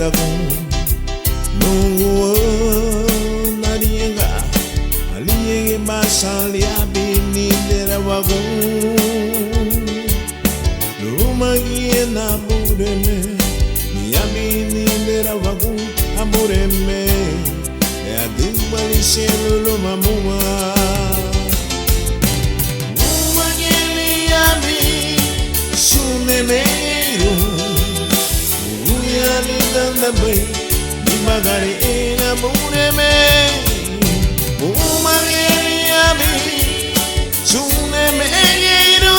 tagun nungu narienga aliye masali abini dera wagun lumagie na bureme ni abini dera wagun amureme ya dimbali shelo lumamua umageli abi sunemeiro uyali dandabai ni magari ina bureme umageli abi sunemeiro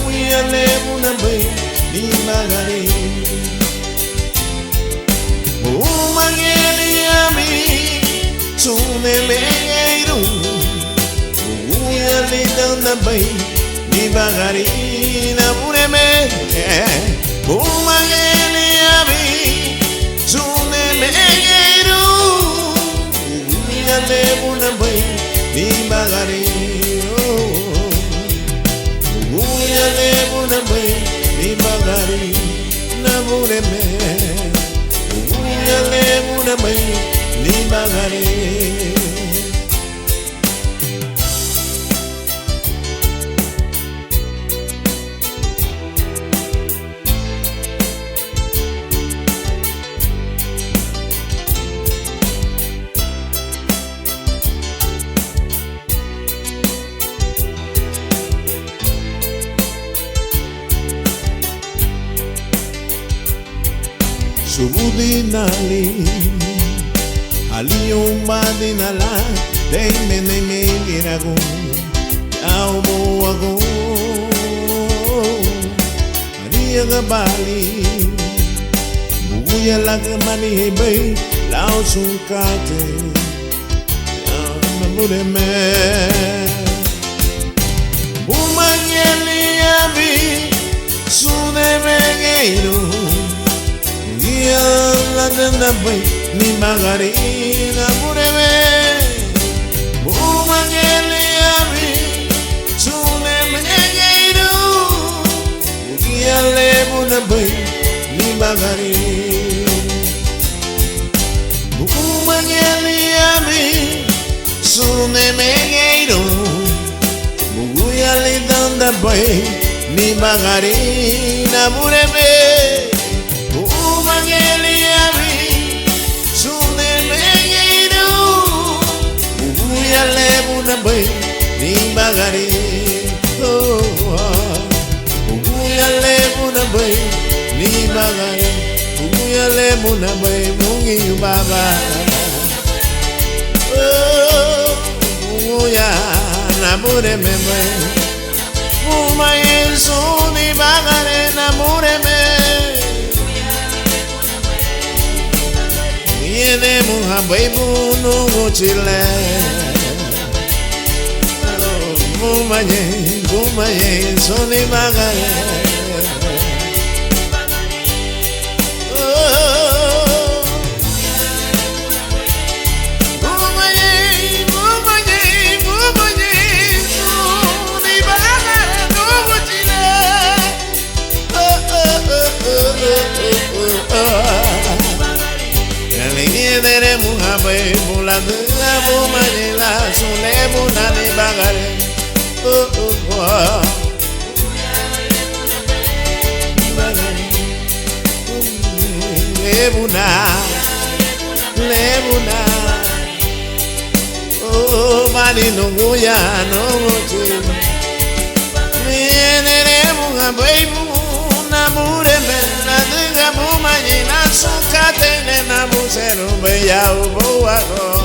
uyali dandabai ni magari umageli abi sunemeiro uyali dandabai ni magari na bureme umageli abi sunemeiro uyali dandabai ni magari uyali dandabai ni magari na bureme uyali dandabai ni magari. Subudinali Aliyumbadinala Deimene giragun Yaumo ago Aliyagabali Buguya lagamani hebei Lao sungkate Yamamureme Bumageli abi Sunemegeiro la dandabai ni magari na bureme umageli abi sunemegeiro uyale bunabai ni magari umageli abi sunemegeiro uyale dandabai ni magari na bureme umageli abi sunemegeiro uyale bunabai ni magari uyale bunabai ni magari uyale bunabai mungi baba uya na bureme umaye suni magare na bureme Yene muhabai bunu chile Mumaye soni magare Dere muhabai buladu abu manila sule bunani bagare lebuna mani nunguya nunguchi dere muhabai bunamureme nadega bu manila sukate na musero beya ubo ago